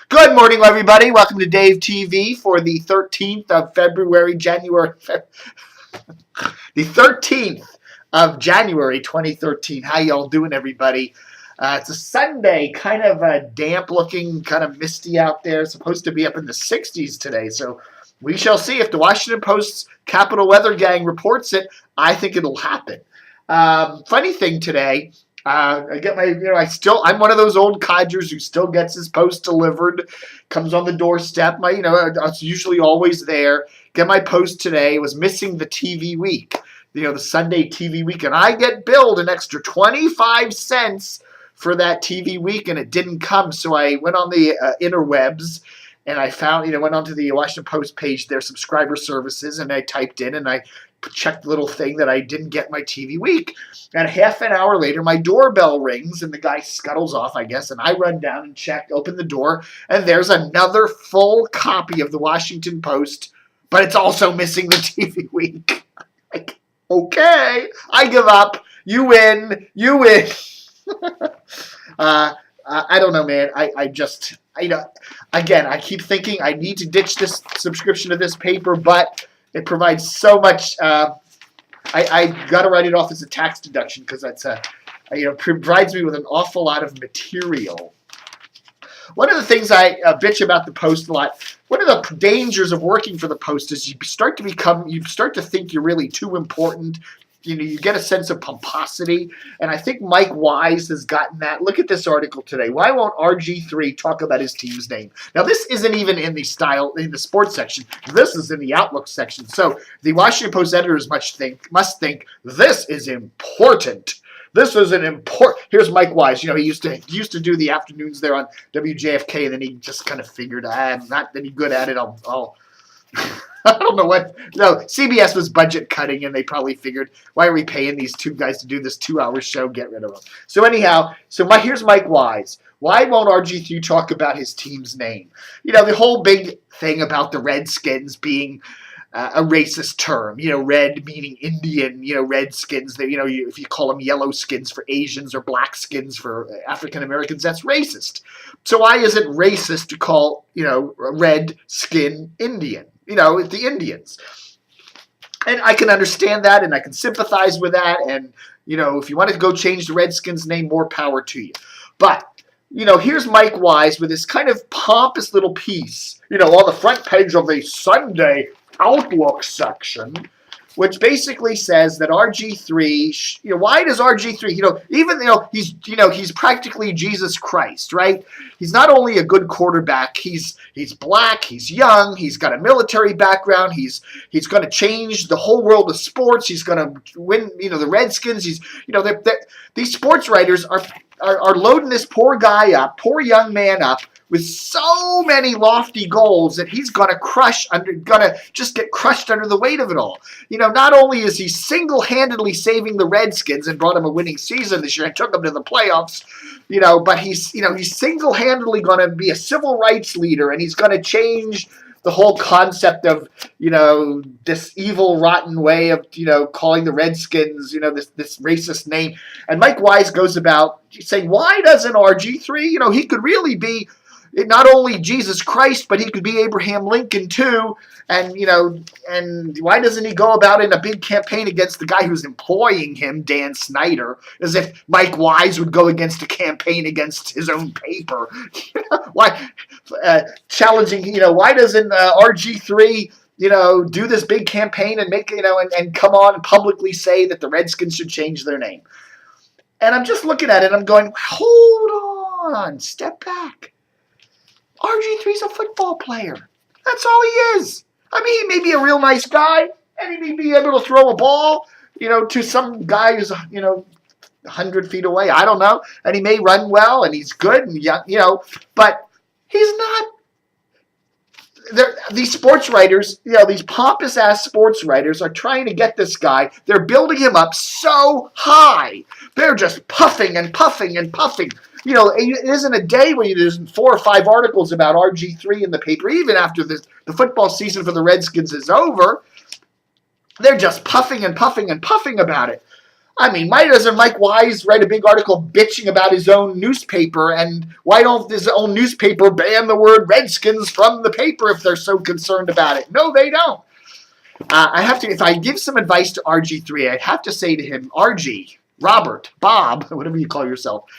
Good morning, everybody. Welcome to Dave TV for the 13th of February, the 13th of January 2013. How y'all doing, everybody? It's a Sunday, kind of damp looking, kind of misty out there. It's supposed to be up in the 60s today, so we shall see. If the Washington Post's Capital Weather Gang reports it, I think it'll happen. Funny thing today, I get my, I'm one of those old codgers who still gets his post delivered, comes on the doorstep. It's usually always there. Get my post today. It was missing the TV week, the Sunday TV week, and I get billed an extra 25 cents for that TV week, and it didn't come. So I went on the interwebs, and I found, went onto the Washington Post page, their subscriber services, and I typed in, and I checked the little thing that I didn't get my TV week. And half an hour later, my doorbell rings, and the guy scuttles off, I guess, and I run down and check, open the door, and there's another full copy of the Washington Post, but it's also missing the TV week. Like, okay, I give up. You win. I don't know, man. I just, again, I keep thinking I need to ditch this subscription to this paper, but it provides so much. I got to write it off as a tax deduction because that's provides me with an awful lot of material. One of the things I bitch about the Post a lot. One of the dangers of working for the Post is you start to think you're really too important. You get a sense of pomposity, and I think Mike Wise has gotten that. Look at this article today. Why won't RG3 talk about his team's name? Now, this isn't even in the sports section. This is in the Outlook section. So the Washington Post editors must think this is important. This is an important. Here's Mike Wise. He used to do the afternoons there on WJFK, and then he just kind of figured, I'm not any good at it. I'll I don't know what. No, CBS was budget cutting, and they probably figured, why are we paying these two guys to do this 2-hour show? Get rid of them. So anyhow, here's Mike Wise. Why won't RG3 talk about his team's name? The whole big thing about the Redskins being a racist term. Red meaning Indian. Redskins. If you call them yellow skins for Asians or black skins for African Americans, that's racist. So why is it racist to call a red skin Indian? The Indians. And I can understand that, and I can sympathize with that, and, if you want to go change the Redskins' name, more power to you. But, here's Mike Wise with this kind of pompous little piece, on the front page of the Sunday Outlook section, which basically says that RG3, why does RG3, he's practically Jesus Christ, right? He's not only a good quarterback, he's black, he's young, he's got a military background, he's going to change the whole world of sports, he's going to win, the Redskins, these sports writers are loading this poor young man up with so many lofty goals that he's gonna just get crushed under the weight of it all. Not only is he single-handedly saving the Redskins and brought them a winning season this year and took them to the playoffs, but he's single-handedly gonna be a civil rights leader, and he's gonna change the whole concept of, this evil, rotten way of, calling the Redskins, this racist name. And Mike Wise goes about saying, why doesn't RG3, he could really be not only Jesus Christ, but he could be Abraham Lincoln too. And, and why doesn't he go about in a big campaign against the guy who's employing him, Dan Snyder, as if Mike Wise would go against a campaign against his own paper? Why, challenging, why doesn't RG3, do this big campaign and make, and come on and publicly say that the Redskins should change their name? And I'm just looking at it, I'm going, hold on, step back. RG3's a football player. That's all he is. He may be a real nice guy, and he may be able to throw a ball, to some guy who's, 100 feet away. I don't know. And he may run well, and he's good, and but he's not. These sports writers, these pompous-ass sports writers are trying to get this guy. They're building him up so high. They're just puffing and puffing and puffing. It isn't a day when there's 4 or 5 articles about RG3 in the paper, even after the football season for the Redskins is over. They're just puffing and puffing and puffing about it. I mean, why doesn't Mike Wise write a big article bitching about his own newspaper? And why don't his own newspaper ban the word Redskins from the paper if they're so concerned about it? No, they don't. I have to, if I give some advice to RG3, I'd have to say to him, RG, Robert, Bob, whatever you call yourself,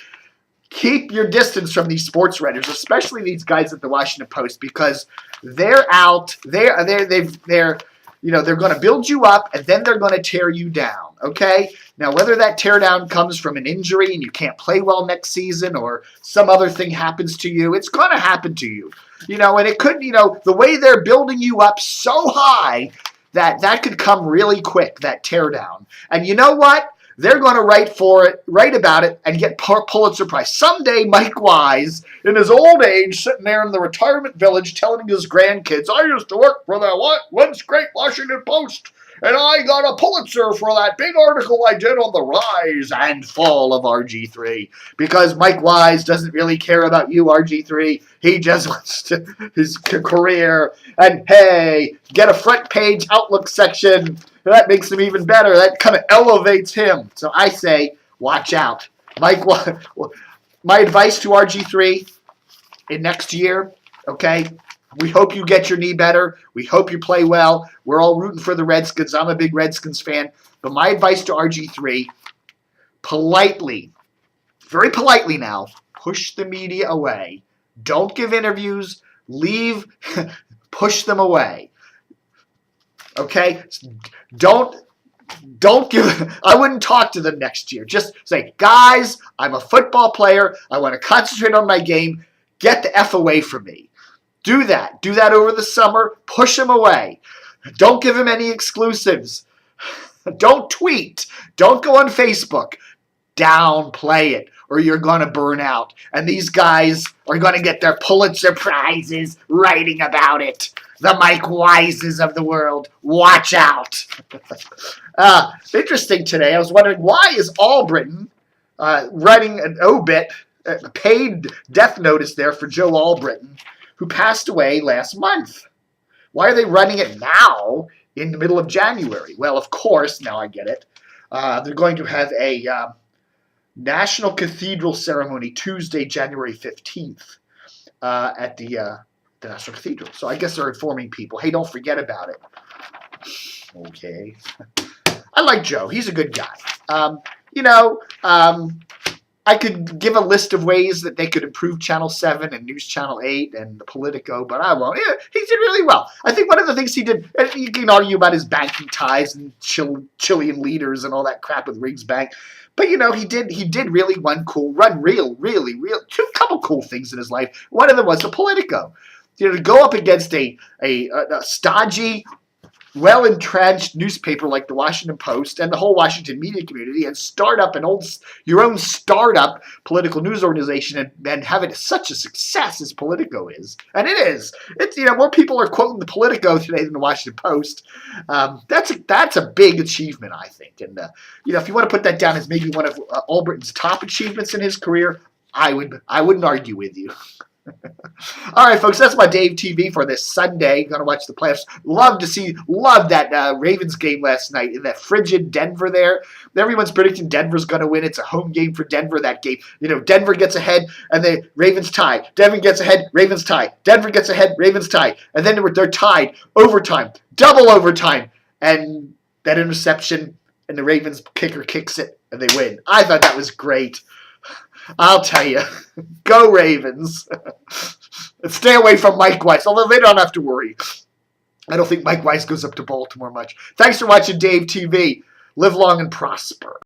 keep your distance from these sports writers, especially these guys at the Washington Post, because they're out. They're going to build you up and then they're going to tear you down. Okay. Now, whether that teardown comes from an injury and you can't play well next season, or some other thing happens to you, it's going to happen to you. And it could. The way they're building you up so high that could come really quick. That teardown. And you know what? They're going to write about it, and get Pulitzer Prize. Someday, Mike Wise, in his old age, sitting there in the retirement village telling his grandkids, I used to work for the once great Washington Post, and I got a Pulitzer for that big article I did on the rise and fall of RG3. Because Mike Wise doesn't really care about you, RG3. He just wants his career. And, hey, get a front page Outlook section. That makes him even better. That kind of elevates him. So I say, watch out. My advice to RG3 in next year, okay, we hope you get your knee better. We hope you play well. We're all rooting for the Redskins. I'm a big Redskins fan. But my advice to RG3, politely, very politely now, push the media away. Don't give interviews. Leave. Push them away. Okay? Don't give. I wouldn't talk to them next year. Just say, guys, I'm a football player. I want to concentrate on my game. Get the F away from me. Do that. Do that over the summer. Push them away. Don't give them any exclusives. Don't tweet. Don't go on Facebook. Downplay it, or you're going to burn out. And these guys are going to get their Pulitzer Prizes writing about it. The Mike Wises of the world. Watch out. Interesting today. I was wondering, why is Allbritton writing an obit, a paid death notice there for Joe Allbritton, who passed away last month? Why are they running it now in the middle of January? Well, of course, now I get it. They're going to have a National Cathedral ceremony Tuesday, January 15th at the National Cathedral. So I guess they're informing people, hey, don't forget about it. Okay. I like Joe. He's a good guy. I could give a list of ways that they could improve Channel 7 and News Channel 8 and the Politico, but I won't. Yeah, he did really well. I think one of the things he did, and you can argue about his banking ties and Chilean leaders and all that crap with Riggs Bank, but he did really couple cool things in his life. One of them was the Politico. To go up against a stodgy, well-entrenched newspaper like the Washington Post and the whole Washington media community, and start up your own startup political news organization and have it such a success as Politico is. And it is. It's more people are quoting the Politico today than the Washington Post. That's a big achievement, I think. And if you want to put that down as maybe one of Allbritton's top achievements in his career, I wouldn't argue with you. All right, folks, that's my Dave TV for this Sunday. Going to watch the playoffs. Love that Ravens game last night in that frigid Denver there. Everyone's predicting Denver's going to win. It's a home game for Denver, that game. Denver gets ahead, and the Ravens tie. Denver gets ahead, Ravens tie. Denver gets ahead, Ravens tie. And then they're tied. Overtime. Double overtime. And that interception, and the Ravens kicker kicks it, and they win. I thought that was great. I'll tell you, go Ravens. Stay away from Mike Wise, although they don't have to worry. I don't think Mike Wise goes up to Baltimore much. Thanks for watching Dave TV. Live long and prosper.